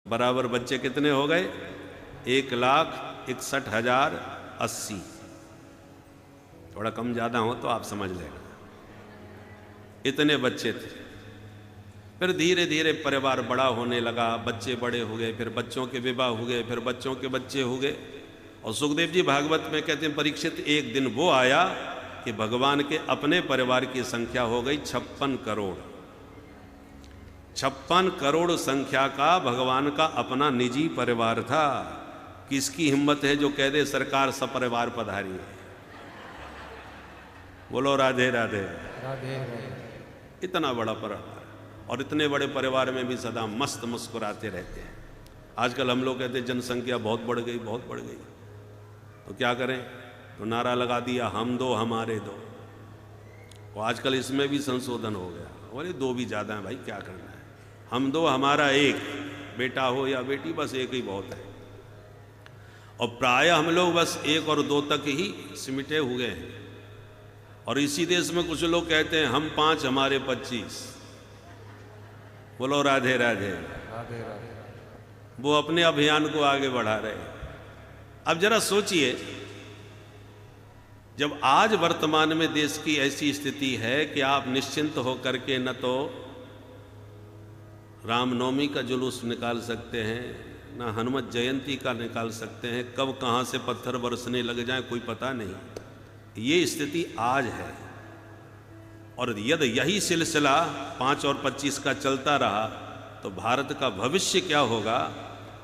बराबर बच्चे कितने हो गए? 1,61,080। थोड़ा कम ज़्यादा हो तो आप समझ लेना, इतने बच्चे थे। फिर धीरे धीरे परिवार बड़ा होने लगा, बच्चे बड़े हो गए, फिर बच्चों के विवाह हो गए, फिर बच्चों के बच्चे हो गए। और सुखदेव जी भागवत में कहते हैं, परीक्षित एक दिन वो आया कि भगवान के अपने परिवार की संख्या हो गई 56 करोड़। 56 करोड़ संख्या का भगवान का अपना निजी परिवार था। किसकी हिम्मत है जो कह दे सरकार सपरिवार पधारी है? बोलो राधे राधे राधे राधे। इतना बड़ा परिवार, और इतने बड़े परिवार में भी सदा मस्त मुस्कुराते रहते हैं। आजकल हम लोग कहते हैं जनसंख्या बहुत बढ़ गई, बहुत बढ़ गई, तो क्या करें? तो नारा लगा दिया, हम दो हमारे दो। और आजकल इसमें भी संशोधन हो गया, बोले दो भी ज़्यादा है भाई, क्या करना है, हम दो हमारा एक, बेटा हो या बेटी बस एक ही बहुत है। और प्राय हम लोग बस 1 और 2 तक ही सिमटे हुए हैं। और इसी देश में कुछ लोग कहते हैं हम 5 हमारे 25। बोलो राधे राधे राधे राधे। वो अपने अभियान को आगे बढ़ा रहे हैं। अब जरा सोचिए, जब आज वर्तमान में देश की ऐसी स्थिति है कि आप निश्चिंत होकर के न तो रामनवमी का जुलूस निकाल सकते हैं, न हनुमत जयंती का निकाल सकते हैं, कब कहाँ से पत्थर बरसने लग जाए कोई पता नहीं। ये स्थिति आज है। और यदि यही सिलसिला 5 और 25 का चलता रहा तो भारत का भविष्य क्या होगा,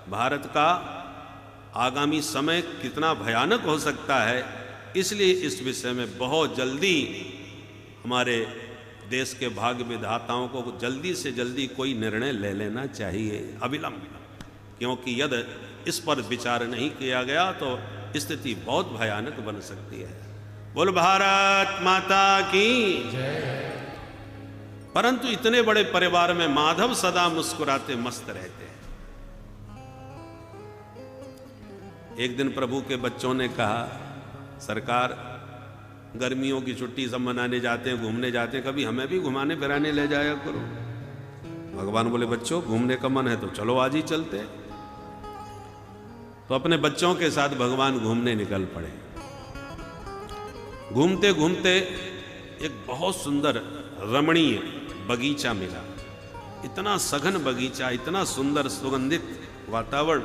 भारत का आगामी समय कितना भयानक हो सकता है। इसलिए इस विषय में बहुत जल्दी हमारे देश के भाग्य विधाताओं को जल्दी से जल्दी कोई निर्णय ले लेना चाहिए, अविलंब। क्योंकि यदि इस पर विचार नहीं किया गया तो स्थिति बहुत भयानक बन सकती है। बोल भारत माता की जय। परंतु इतने बड़े परिवार में माधव सदा मुस्कुराते मस्त रहते हैं। एक दिन प्रभु के बच्चों ने कहा, सरकार गर्मियों की छुट्टी सब मनाने जाते हैं, घूमने जाते हैं, कभी हमें भी घुमाने फिराने ले जाया करो। भगवान बोले, बच्चों घूमने का मन है तो चलो आज ही चलते हैं। तो अपने बच्चों के साथ भगवान घूमने निकल पड़े। घूमते घूमते एक बहुत सुंदर रमणीय बगीचा मिला। इतना सघन बगीचा, इतना सुंदर सुगंधित वातावरण।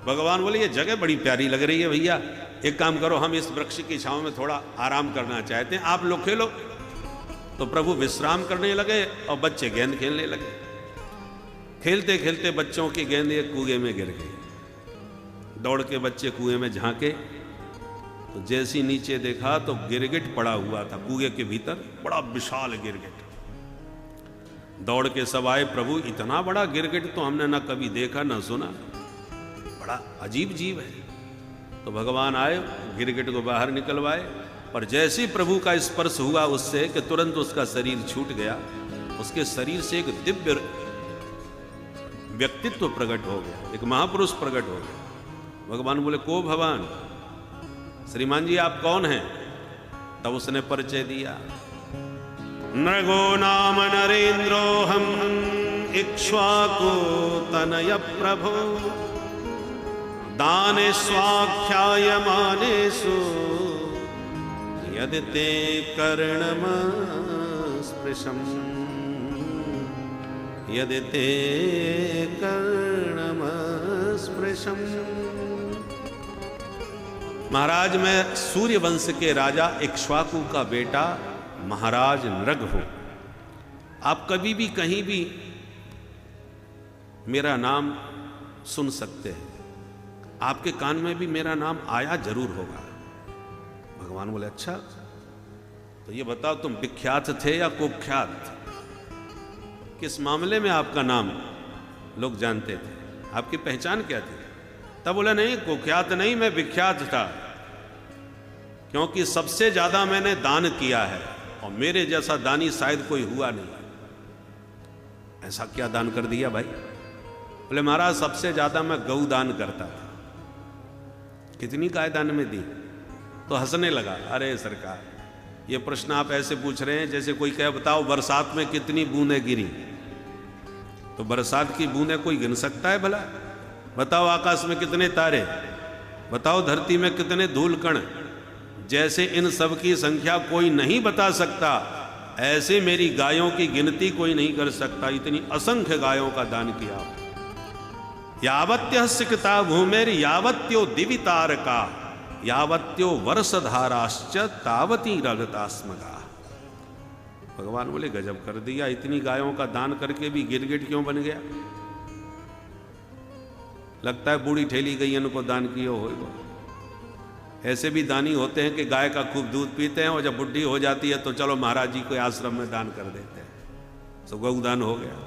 भगवान बोले, ये जगह बड़ी प्यारी लग रही है भैया, एक काम करो, हम इस वृक्ष की छांव में थोड़ा आराम करना चाहते हैं, आप लोग खेलो। तो प्रभु विश्राम करने लगे और बच्चे गेंद खेलने लगे। खेलते खेलते बच्चों की गेंद एक कुएं में गिर गई। दौड़ के बच्चे कुएं में झांके तो जैसी नीचे देखा तो गिरगिट पड़ा हुआ था कुएं के भीतर, बड़ा विशाल गिरगिट। दौड़ के सब आए, प्रभु इतना बड़ा गिरगिट तो हमने ना कभी देखा ना सुना, बड़ा अजीब जीव है। तो भगवान आए, गिरगिट को बाहर निकलवाए, पर जैसे प्रभु का स्पर्श हुआ उससे कि तुरंत उसका शरीर छूट गया। उसके शरीर से एक दिव्य व्यक्तित्व प्रकट हो गया, एक महापुरुष प्रकट हो गया। भगवान बोले, को भगवान, श्रीमान जी आप कौन हैं? तब उसने परिचय दिया, नृगो नाम नरेंद्रो हम इक्ष्वाकु तनय प्रभो दाने स्वाख्यायमानेषु यदि ते कर्णम स्पृशम् यदि ते कर्णम स्पृशम्। महाराज मैं सूर्य वंश के राजा इक्ष्वाकु का बेटा महाराज नृग हूं। आप कभी भी कहीं भी मेरा नाम सुन सकते हैं, आपके कान में भी मेरा नाम आया जरूर होगा। भगवान बोले, अच्छा तो ये बताओ तुम विख्यात थे या कुख्यात? किस मामले में आपका नाम लोग जानते थे, आपकी पहचान क्या थी? तब बोला, नहीं कुख्यात नहीं, मैं विख्यात था, क्योंकि सबसे ज्यादा मैंने दान किया है और मेरे जैसा दानी शायद कोई हुआ नहीं। ऐसा क्या दान कर दिया भाई? बोले, महाराज सबसे ज्यादा मैं गौ दान करता था। कितनी गाय दान में दी? तो हंसने लगा, अरे सरकार ये प्रश्न आप ऐसे पूछ रहे हैं जैसे कोई कहे बताओ बरसात में कितनी बूंदें गिरी। तो बरसात की बूंदें कोई गिन सकता है भला? बताओ आकाश में कितने तारे, बताओ धरती में कितने धूल कण, जैसे इन सब की संख्या कोई नहीं बता सकता, ऐसे मेरी गायों की गिनती कोई नहीं कर सकता। इतनी असंख्य गायों का दान किया। यावत्य सिकता भूमेर यावत्यो दिवितारका यावत्यो वर्षधाराश्च तावती रगतास्मगा। भगवान बोले गजब कर दिया, इतनी गायों का दान करके भी गिरगिट क्यों बन गया? लगता है बूढ़ी ठेली गईयन को दान किया हो। ऐसे भी दानी होते हैं कि गाय का खूब दूध पीते हैं और जब बुढ़ी हो जाती है तो चलो महाराज जी को आश्रम में दान कर देते हैं, तो गौदान हो गया।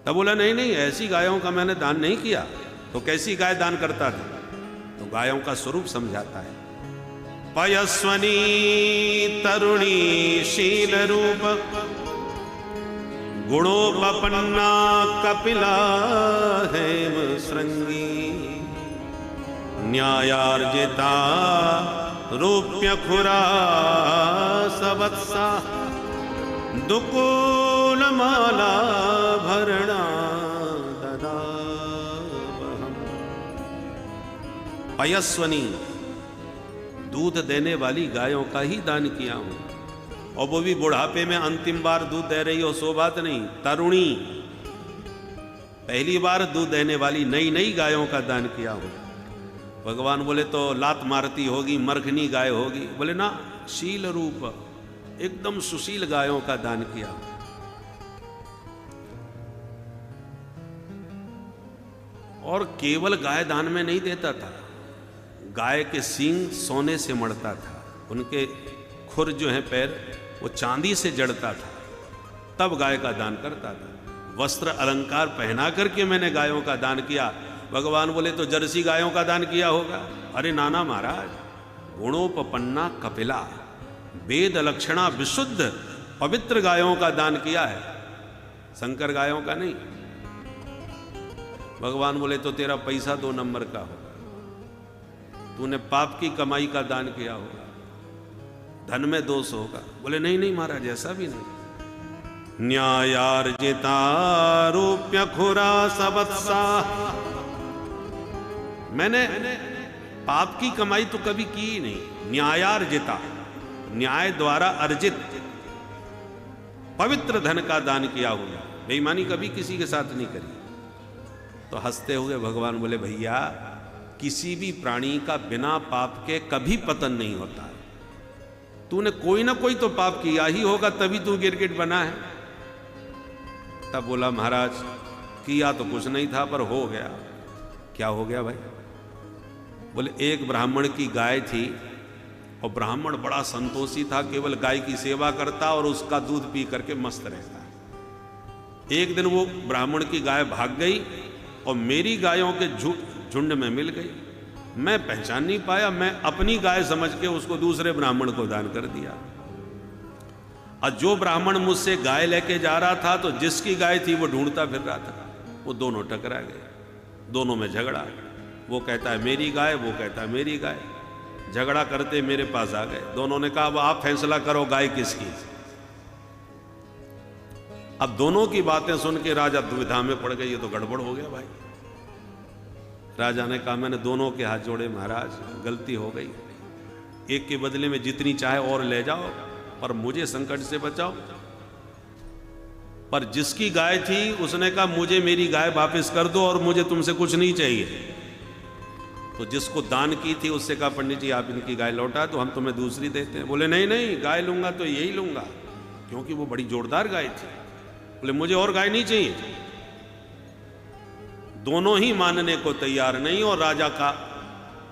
तब बोला नहीं नहीं, ऐसी गायों का मैंने दान नहीं किया। तो कैसी गाय दान करता था? तो गायों का स्वरूप समझाता है। पयस्वनी तरुणी शील रूप गुणोपपन्ना कपिला हेम श्रृंगी न्यायार्जिता रूप्य खुरा सवत्सा दुकूल माला भरणा ददावहम्। पयस्वनी, दूध देने वाली गायों का ही दान किया हूं, और वो भी बुढ़ापे में अंतिम बार दूध दे रही हो सो बात नहीं। तरुणी, पहली बार दूध देने वाली नई नई गायों का दान किया हूं। भगवान बोले तो लात मारती होगी, मरखनी गाय होगी? बोले ना, शील रूप, एकदम सुशील गायों का दान किया। और केवल गाय दान में नहीं देता था, गाय के सींग सोने से मढ़ता था, उनके खुर जो है पैर वो चांदी से जड़ता था, तब गाय का दान करता था। वस्त्र अलंकार पहना करके मैंने गायों का दान किया। भगवान बोले तो जर्सी गायों का दान किया होगा? अरे नाना महाराज, गुणोपपन्ना कपिला, वेद लक्षणा विशुद्ध पवित्र गायों का दान किया है, संकर गायों का नहीं। भगवान बोले तो तेरा पैसा 2 नंबर का होगा, तूने पाप की कमाई का दान किया होगा, धन में दोष होगा। बोले नहीं नहीं महाराज, ऐसा भी नहीं। न्यायार्जिता रूप्य खुरा सवत्सा, मैंने पाप की कमाई तो कभी की ही नहीं। न्यायार्जिता, न्याय द्वारा अर्जित पवित्र धन का दान किया हुआ, बेईमानी कभी किसी के साथ नहीं करी। तो हंसते हुए भगवान बोले भैया, किसी भी प्राणी का बिना पाप के कभी पतन नहीं होता है। तूने कोई ना कोई तो पाप किया ही होगा, तभी तू गिरगिट बना है। तब बोला महाराज, किया तो कुछ नहीं था पर हो गया। क्या हो गया भाई? बोले एक ब्राह्मण की गाय थी, और ब्राह्मण बड़ा संतोषी था, केवल गाय की सेवा करता और उसका दूध पी करके मस्त रहता। एक दिन वो ब्राह्मण की गाय भाग गई और मेरी गायों के झुंड में मिल गई। मैं पहचान नहीं पाया, मैं अपनी गाय समझ के उसको दूसरे ब्राह्मण को दान कर दिया। और जो ब्राह्मण मुझसे गाय लेके जा रहा था, तो जिसकी गाय थी वो ढूंढता फिर रहा था। वो दोनों टकरा गए, दोनों में झगड़ा। वो कहता है मेरी गाय, वो कहता है मेरी गाय। झगड़ा करते मेरे पास आ गए। दोनों ने कहा अब आप फैसला करो गाय किसकी। अब दोनों की बातें सुन के राजा दुविधा में पड़ गए, ये तो गड़बड़ हो गया भाई। राजा ने कहा मैंने दोनों के हाथ जोड़े महाराज, गलती हो गई। एक के बदले में जितनी चाहे और ले जाओ, पर मुझे संकट से बचाओ। पर जिसकी गाय थी उसने कहा मुझे मेरी गाय वापस कर दो और मुझे तुमसे कुछ नहीं चाहिए। तो जिसको दान की थी उससे कहा पंडित जी आप इनकी गाय लौटा तो हम तुम्हें दूसरी देते हैं। बोले नहीं नहीं, गाय लूंगा तो यही लूंगा, क्योंकि वो बड़ी जोरदार गाय थी। बोले मुझे और गाय नहीं चाहिए। दोनों ही मानने को तैयार नहीं, और राजा का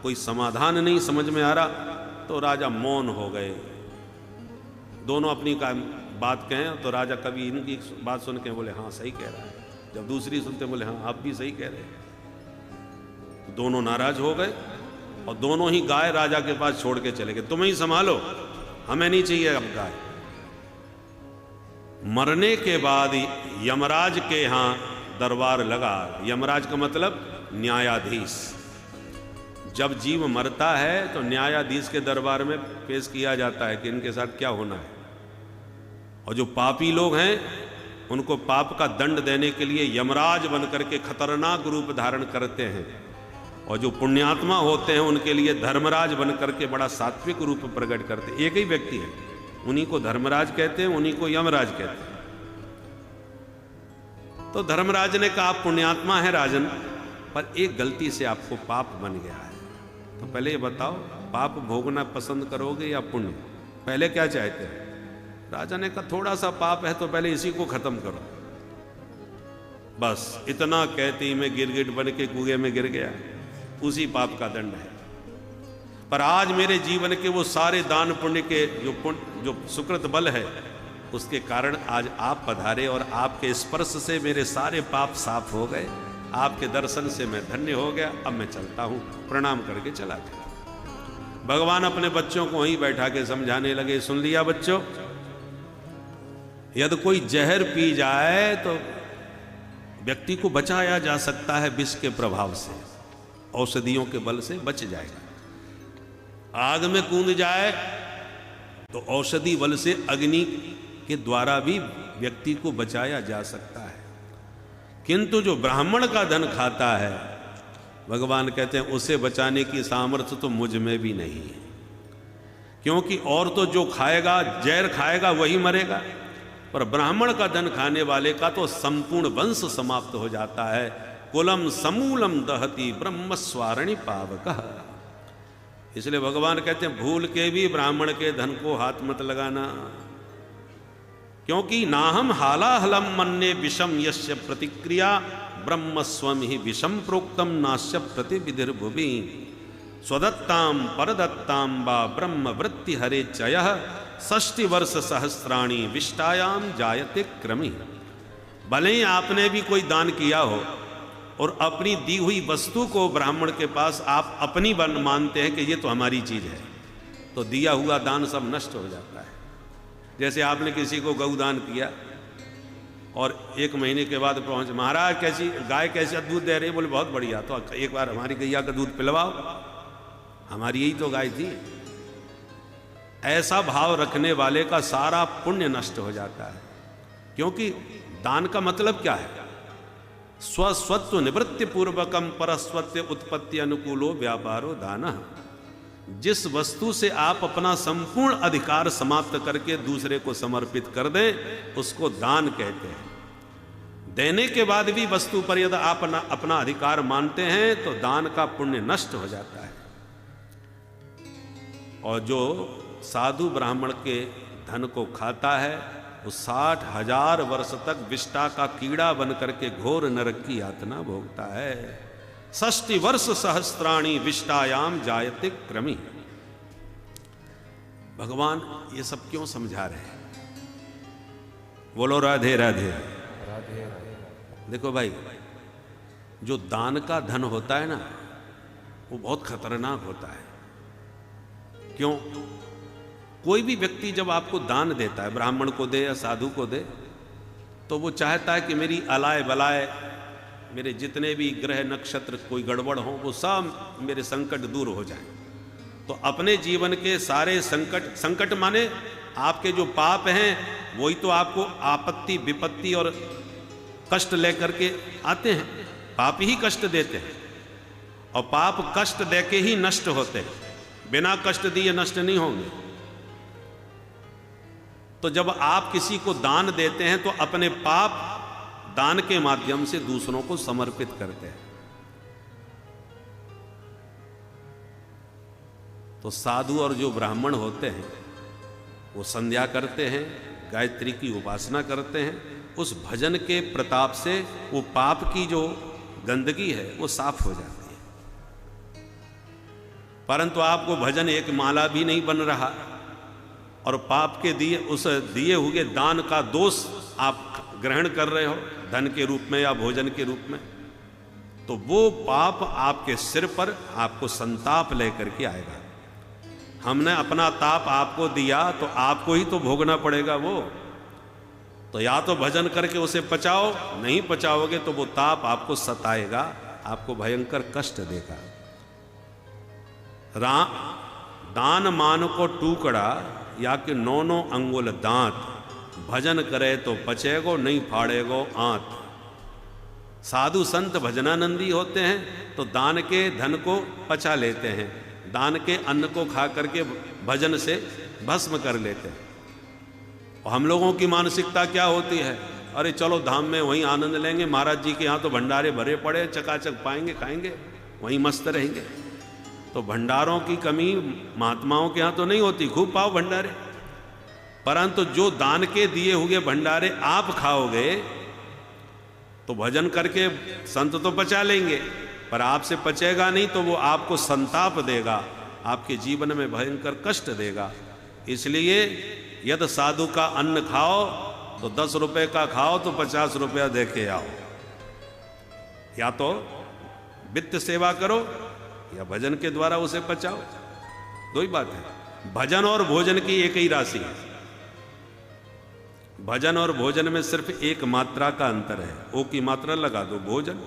कोई समाधान नहीं समझ में आ रहा। तो राजा मौन हो गए। दोनों अपनी बात कहें तो राजा कभी इनकी बात सुन के बोले हाँ सही कह रहा है, जब दूसरी सुनते बोले हाँ आप भी सही कह रहे हैं। दोनों नाराज हो गए और दोनों ही गाय राजा के पास छोड़ के चले गए। तुम्हें ही संभालो, हमें नहीं चाहिए अब गाय। मरने के बाद यमराज के यहां दरबार लगा। यमराज का मतलब न्यायाधीश। जब जीव मरता है तो न्यायाधीश के दरबार में पेश किया जाता है कि इनके साथ क्या होना है। और जो पापी लोग हैं उनको पाप का दंड देने के लिए यमराज बन करके खतरनाक रूप धारण करते हैं, और जो पुण्यात्मा होते हैं उनके लिए धर्मराज बन करके बड़ा सात्विक रूप प्रकट करते हैं। एक ही व्यक्ति है, उन्हीं को धर्मराज कहते हैं, उन्हीं को यमराज कहते हैं। तो धर्मराज ने कहा आप पुण्यात्मा है राजन, पर एक गलती से आपको पाप बन गया है, तो पहले ये बताओ पाप भोगना पसंद करोगे या पुण्य? पहले क्या चाहते हैं? राजा ने कहा थोड़ा सा पाप है तो पहले इसी को खत्म करो। बस इतना कहते ही मैं गिरगिट बन के कुएं में गिर गया, उसी पाप का दंड है। पर आज मेरे जीवन के वो सारे दान पुण्य के जो सुकृत बल है, उसके कारण आज आप पधारे और आपके स्पर्श से मेरे सारे पाप साफ हो गए, आपके दर्शन से मैं धन्य हो गया। अब मैं चलता हूं। प्रणाम करके चला गया। भगवान अपने बच्चों को वहीं बैठा के समझाने लगे, सुन लिया बच्चों, यदि कोई जहर पी जाए तो व्यक्ति को बचाया जा सकता है विष के प्रभाव से, औषधियों के बल से बच जाएगा। आग में कूद जाए तो औषधि बल से अग्नि के द्वारा भी व्यक्ति को बचाया जा सकता है, किंतु जो ब्राह्मण का धन खाता है, भगवान कहते हैं उसे बचाने की सामर्थ्य तो मुझ में भी नहीं है, क्योंकि और तो जो खाएगा, जहर खाएगा वही मरेगा, पर ब्राह्मण का धन खाने वाले का तो संपूर्ण वंश समाप्त हो जाता है। कुलम समूलम दहति ब्रह्म स्वारणि पावकः। इसलिए भगवान कहते हैं भूल के भी ब्राह्मण के धन को हाथ मत लगाना, क्योंकि नाहम हालाहलम मन्ये विषम यस्य प्रतिक्रिया ब्रह्म स्वम ही विषम प्रोक्तम नाश्य प्रतिविधिर्भुवि स्वदत्ताम परदत्ताम वा ब्रह्म वृत्ति हरे चयः 60 वर्ष सहस्राणी विष्टायाम जायते क्रमी। भले ही आपने भी कोई दान किया हो और अपनी दी हुई वस्तु को ब्राह्मण के पास आप अपनी बन मानते हैं कि ये तो हमारी चीज है, तो दिया हुआ दान सब नष्ट हो जाता है। जैसे आपने किसी को गौदान किया और 1 महीने के बाद पहुंच, महाराज कैसी गाय कैसे दूध दे रही है? बोले बहुत बढ़िया, तो एक बार हमारी गैया का दूध पिलवाओ, हमारी यही तो गाय थी। ऐसा भाव रखने वाले का सारा पुण्य नष्ट हो जाता है, क्योंकि दान का मतलब क्या है? स्वस्वत्व निवृत्ति पूर्वकम परस्वत्व उत्पत्ति अनुकूलो व्यापारो दानः। जिस वस्तु से आप अपना संपूर्ण अधिकार समाप्त करके दूसरे को समर्पित कर दें, उसको दान कहते हैं। देने के बाद भी वस्तु पर यदि आप अपना अधिकार मानते हैं तो दान का पुण्य नष्ट हो जाता है। और जो साधु ब्राह्मण के धन को खाता है वो 60,000 वर्ष तक विष्टा का कीड़ा बन करके घोर नरक की यातना भोगता है। 60 वर्ष सहस्त्राणी विष्टायाम जायते क्रमी। भगवान ये सब क्यों समझा रहे हैं? बोलो राधे राधे। देखो भाई, जो दान का धन होता है ना, वो बहुत खतरनाक होता है। क्यों? कोई भी व्यक्ति जब आपको दान देता है, ब्राह्मण को दे या साधु को दे, तो वो चाहता है कि मेरी अलाय बलाय, मेरे जितने भी ग्रह नक्षत्र कोई गड़बड़ हो, वो सब मेरे संकट दूर हो जाएं। तो अपने जीवन के सारे संकट माने आपके जो पाप हैं वही तो आपको आपत्ति विपत्ति और कष्ट लेकर के आते हैं। पाप ही कष्ट देते हैं, और पाप कष्ट देके ही नष्ट होते हैं, बिना कष्ट दिए नष्ट नहीं होंगे। तो जब आप किसी को दान देते हैं तो अपने पाप दान के माध्यम से दूसरों को समर्पित करते हैं। तो साधु और जो ब्राह्मण होते हैं वो संध्या करते हैं, गायत्री की उपासना करते हैं, उस भजन के प्रताप से वो पाप की जो गंदगी है वो साफ हो जाती है। परंतु आपको भजन एक माला भी नहीं बन रहा और पाप के दिए हुए दान का दोष आप ग्रहण कर रहे हो धन के रूप में या भोजन के रूप में, तो वो पाप आपके सिर पर आपको संताप लेकर के आएगा। हमने अपना ताप आपको दिया तो आपको ही तो भोगना पड़ेगा वो। तो या तो भजन करके उसे पचाओ, नहीं पचाओगे तो वो ताप आपको सताएगा, आपको भयंकर कष्ट देगा। दान मान को टुकड़ा या कि 9 अंगुल दांत भजन करे तो पचेगो, नहीं फाड़ेगो आंत। साधु संत भजनानंदी होते हैं तो दान के धन को पचा लेते हैं, दान के अन्न को खा करके भजन से भस्म कर लेते हैं। और हम लोगों की मानसिकता क्या होती है, अरे चलो धाम में वहीं आनंद लेंगे, महाराज जी के यहाँ तो भंडारे भरे पड़े, चकाचक पाएंगे, खाएंगे, वहीं मस्त रहेंगे। तो भंडारों की कमी महात्माओं के यहाँ तो नहीं होती, खूब पाओ भंडारे, परंतु जो दान के दिए हुए भंडारे आप खाओगे तो भजन करके संत तो पचा लेंगे, पर आपसे पचेगा नहीं, तो वो आपको संताप देगा, आपके जीवन में भयंकर कष्ट देगा। इसलिए यदि साधु का अन्न खाओ तो 10 रुपए का खाओ तो 50 रुपया दे के आओ। या तो वित्त सेवा करो या भजन के द्वारा उसे पचाओ, दो ही बात है। भजन और भोजन की एक ही राशि है। भजन और भोजन में सिर्फ एक मात्रा का अंतर है। ओ की मात्रा लगा दो भोजन,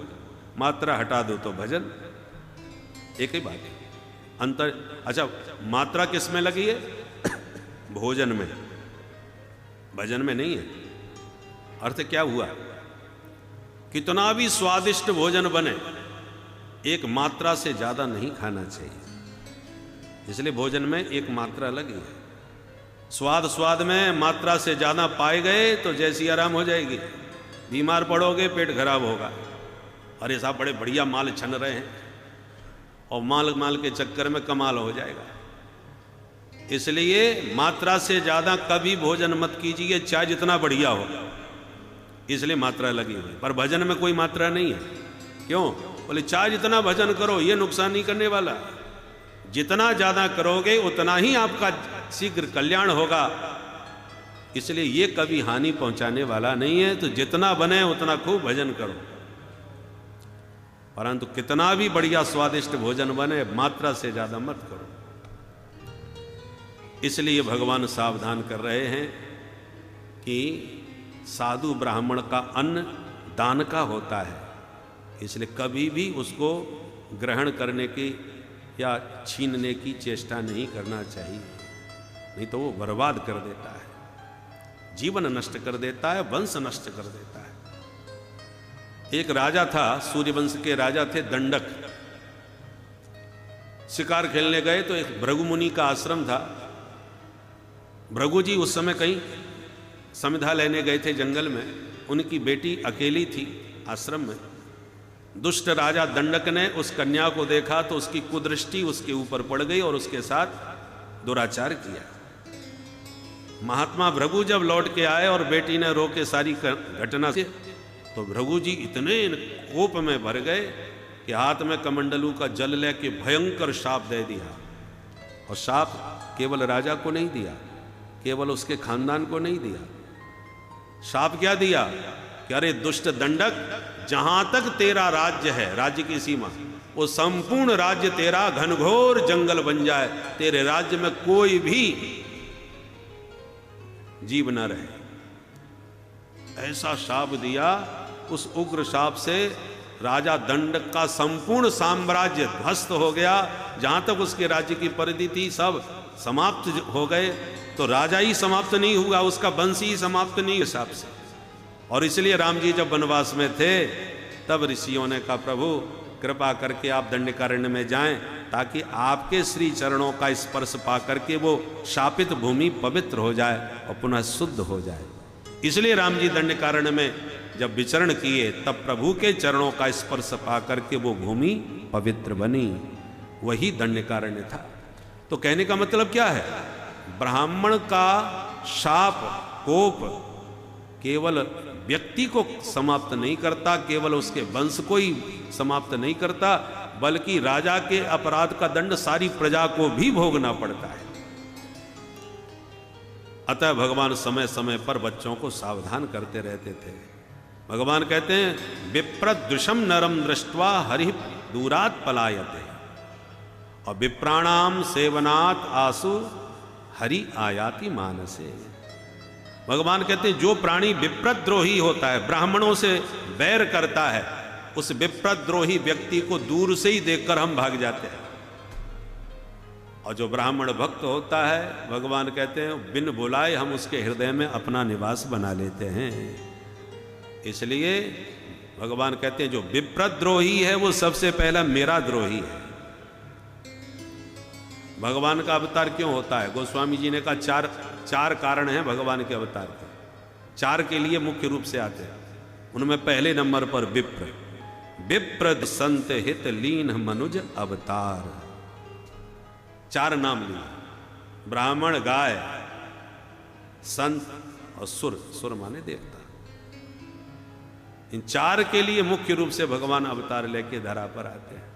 मात्रा हटा दो तो भजन, एक ही बात है। अंतर, अच्छा मात्रा किस में लगी है? भोजन में, भजन में नहीं है। अर्थ क्या हुआ? कितना भी स्वादिष्ट भोजन बने, एक मात्रा से ज्यादा नहीं खाना चाहिए। इसलिए भोजन में एक मात्रा लगी है। स्वाद में मात्रा से ज्यादा पाए गए तो जैसी आराम हो जाएगी, बीमार पड़ोगे, पेट खराब होगा। अरे साहब बड़े बढ़िया माल छन रहे हैं, और माल के चक्कर में कमाल हो जाएगा। इसलिए मात्रा से ज्यादा कभी भोजन मत कीजिए, चाहे जितना बढ़िया हो, इसलिए मात्रा लगी हुई। पर भजन में कोई मात्रा नहीं है। क्यों? बोले चाहे जितना भजन करो, ये नुकसान नहीं करने वाला। जितना ज्यादा करोगे उतना ही आपका शीघ्र कल्याण होगा। इसलिए ये कभी हानि पहुंचाने वाला नहीं है। तो जितना बने उतना खूब भजन करो, परंतु कितना भी बढ़िया स्वादिष्ट भोजन बने, मात्रा से ज्यादा मत करो। इसलिए भगवान सावधान कर रहे हैं कि साधु ब्राह्मण का अन्न दान का होता है, इसलिए कभी भी उसको ग्रहण करने की या छीनने की चेष्टा नहीं करना चाहिए, नहीं तो वो बर्बाद कर देता है, जीवन नष्ट कर देता है, वंश नष्ट कर देता है। एक राजा था, सूर्यवंश के राजा थे दंडक। शिकार खेलने गए तो एक भृगु मुनि का आश्रम था। भृगु जी उस समय कहीं समिधा लेने गए थे जंगल में, उनकी बेटी अकेली थी आश्रम में। दुष्ट राजा दंडक ने उस कन्या को देखा तो उसकी कुदृष्टि उसके ऊपर पड़ गई और उसके साथ दुराचार किया। महात्मा भृगु जब लौट के आए और बेटी ने रो के सारी घटना से, तो भृगु जी इतने कोप में भर गए कि हाथ में कमंडलू का जल लेके भयंकर शाप दे दिया। और शाप केवल राजा को नहीं दिया, केवल उसके खानदान को नहीं दिया। शाप क्या दिया कि अरे दुष्ट दंडक, जहां तक तेरा राज्य है, राज्य की सीमा, वो संपूर्ण राज्य तेरा घनघोर जंगल बन जाए, तेरे राज्य में कोई भी जीव न रहे। ऐसा शाप दिया। उस उग्र शाप से राजा दंडक का संपूर्ण साम्राज्य ध्वस्त हो गया। जहां तक उसके राज्य की परिधि थी सब समाप्त हो गए। तो राजा ही समाप्त नहीं हुआ, उसका वंश ही समाप्त नहीं शाप से। और इसलिए राम जी जब वनवास में थे तब ऋषियों ने कहा, प्रभु कृपा करके आप दंडकारण्य में जाएं, ताकि आपके श्री चरणों का स्पर्श पा करके वो शापित भूमि पवित्र हो जाए और पुनः शुद्ध हो जाए। इसलिए राम जी दंडकारण्य में जब विचरण किए तब प्रभु के चरणों का स्पर्श पा करके वो भूमि पवित्र बनी, वही दंडकारण्य था। तो कहने का मतलब क्या है? ब्राह्मण का शाप कोप केवल व्यक्ति को समाप्त नहीं करता, केवल उसके वंश को ही समाप्त नहीं करता, बल्कि राजा के अपराध का दंड सारी प्रजा को भी भोगना पड़ता है। अतः भगवान समय समय पर बच्चों को सावधान करते रहते थे। भगवान कहते हैं, विप्रदृशम नरम दृष्ट्वा हरि दूरात पलायते, और विप्राणाम सेवनात् आसु हरि आयाति मानसे। भगवान कहते हैं जो प्राणी विप्रद्रोही होता है, ब्राह्मणों से बैर करता है, उस विप्रद्रोही व्यक्ति को दूर से ही देखकर हम भाग जाते हैं। और जो ब्राह्मण भक्त होता है, भगवान कहते हैं बिन बुलाए हम उसके हृदय में अपना निवास बना लेते हैं। इसलिए भगवान कहते हैं जो विप्रद्रोही है वो सबसे पहला मेरा द्रोही है। भगवान का अवतार क्यों होता है? गोस्वामी जी ने कहा चार कारण हैं भगवान के अवतार के, चार के लिए मुख्य रूप से आते हैं। उनमें पहले नंबर पर विप्र संत हित लीन मनुज अवतार, चार नाम लिए, ब्राह्मण, गाय, संत और सुर माने देवता। इन चार के लिए मुख्य रूप से भगवान अवतार लेके धरा पर आते हैं।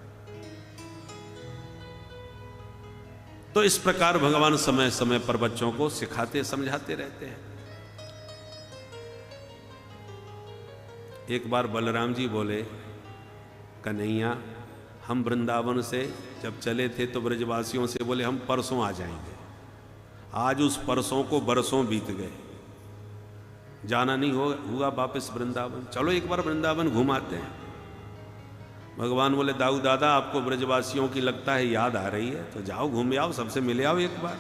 तो इस प्रकार भगवान समय समय पर बच्चों को सिखाते समझाते रहते हैं। एक बार बलराम जी बोले, कन्हैया हम वृंदावन से जब चले थे तो ब्रजवासियों से बोले हम परसों आ जाएंगे। आज उस परसों को बरसों बीत गए, जाना नहीं हुआ वापस वृंदावन। चलो एक बार वृंदावन घुमाते हैं। भगवान बोले दाऊ दादा आपको ब्रजवासियों की लगता है याद आ रही है, तो जाओ घूम आओ, सबसे मिले आओ एक बार।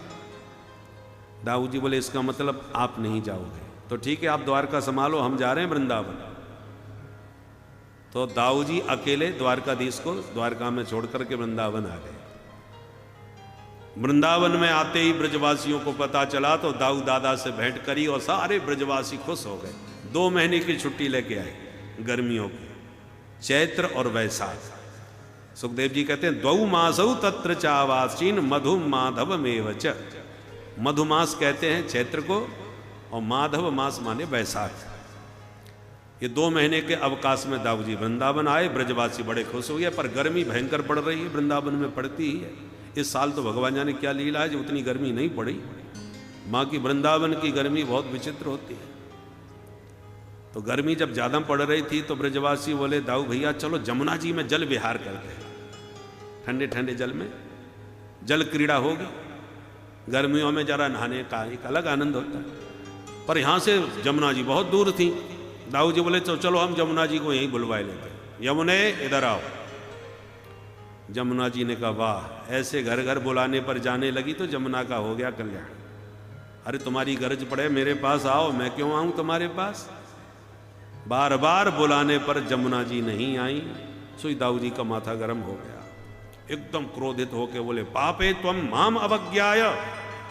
दाऊ जी बोले इसका मतलब आप नहीं जाओगे, तो ठीक है आप द्वारका संभालो, हम जा रहे हैं वृंदावन। तो दाऊ जी अकेले द्वारकाधीश को द्वारका में छोड़ करके वृंदावन आ गए। वृंदावन में आते ही ब्रजवासियों को पता चला तो दाऊ दादा से भेंट करी और सारे ब्रजवासी खुश हो गए। 2 महीने की छुट्टी लेके आए गर्मियों की, चैत्र और वैशाख। सुखदेव जी कहते हैं द्वौ मासौ तत्र चावासीन मधु माधव मेवच। मधुमास कहते हैं चैत्र को और माधव मास माने वैशाख। ये 2 महीने के अवकाश में दाऊ जी वृंदावन आए। ब्रजवासी बड़े खुश हो गए, पर गर्मी भयंकर पड़ रही है, वृंदावन में पड़ती ही है। इस साल तो भगवान जाने क्या लीला है जो उतनी गर्मी नहीं पड़ी। माँ की वृंदावन की गर्मी बहुत विचित्र होती है। तो गर्मी जब ज्यादा पड़ रही थी तो ब्रजवासी बोले दाऊ भैया चलो जमुना जी में जल विहार करते हैं, ठंडे ठंडे जल में जल क्रीड़ा होगी। गर्मियों में जरा नहाने का एक अलग आनंद होता है, पर यहां से जमुना जी बहुत दूर थी। दाऊ जी बोले तो चलो हम जमुना जी को यहीं बुलवाए लेते हैं, यमुने इधर आओ। जमुना जी ने कहा वाह, ऐसे घर घर बुलाने पर जाने लगी तो जमुना का हो गया कल्याण। अरे तुम्हारी गरज पड़े मेरे पास आओ, मैं क्यों आऊं तुम्हारे पास। बार बार बुलाने पर जमुना जी नहीं आई। सुई दाऊ जी का माथा गर्म हो गया, एकदम क्रोधित होके बोले पापे त्वम माम अवज्ञाय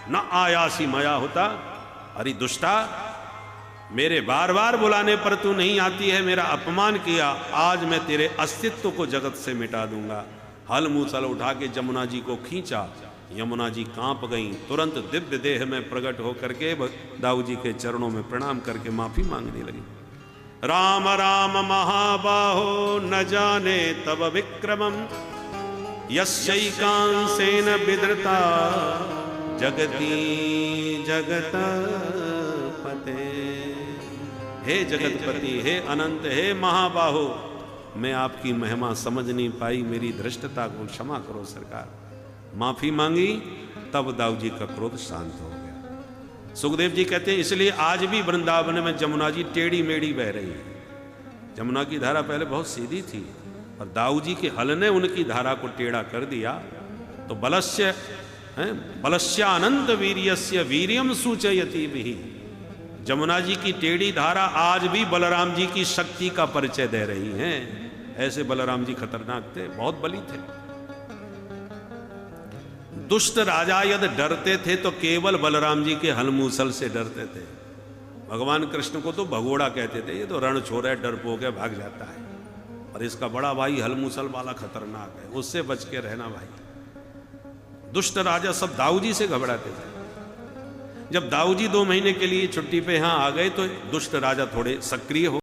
न आयासी मया होता। अरे दुष्टा, मेरे बार बार बुलाने पर तू नहीं आती है, मेरा अपमान किया, आज मैं तेरे अस्तित्व को जगत से मिटा दूंगा। हल मूसल उठा के जमुना जी को खींचा, यमुना जी कांप गई, तुरंत दिव्य देह में प्रकट होकर के दाऊ जी के चरणों में प्रणाम करके माफी मांगने लगी। राम राम महाबाहो न जाने तब विक्रमम यस्यैकांसेन विधृता जगती जगत पते। हे जगतपति, हे अनंत, हे महाबाहो, मैं आपकी महिमा समझ नहीं पाई, मेरी धृष्टता को क्षमा करो सरकार। माफी मांगी, तब दाऊ जी का क्रोध शांत हो गया। सुखदेव जी कहते हैं इसलिए आज भी वृंदावन में जमुना जी टेढ़ी मेढ़ी बह रही है। जमुना की धारा पहले बहुत सीधी थी, और दाऊ जी के हल ने उनकी धारा को टेढ़ा कर दिया। तो बलस्य अनंत वीर्यस्य वीर्यम सूचयति बिहि। जमुना जी की टेढ़ी धारा आज भी बलराम जी की शक्ति का परिचय दे रही है। ऐसे बलराम जी खतरनाक थे, बहुत बली थे। दुष्ट राजा यदि डरते थे तो केवल बलराम जी के हलमूसल से डरते थे। भगवान कृष्ण को तो भगोड़ा कहते थे, ये तो रण छोड़ है, डरपोक है, भाग जाता है। और इसका बड़ा भाई हलमूसल वाला खतरनाक है, उससे बच के रहना भाई। दुष्ट राजा सब दाऊ जी से घबराते थे। जब दाऊ जी 2 महीने के लिए छुट्टी पे यहां आ गए तो दुष्ट राजा थोड़े सक्रिय हो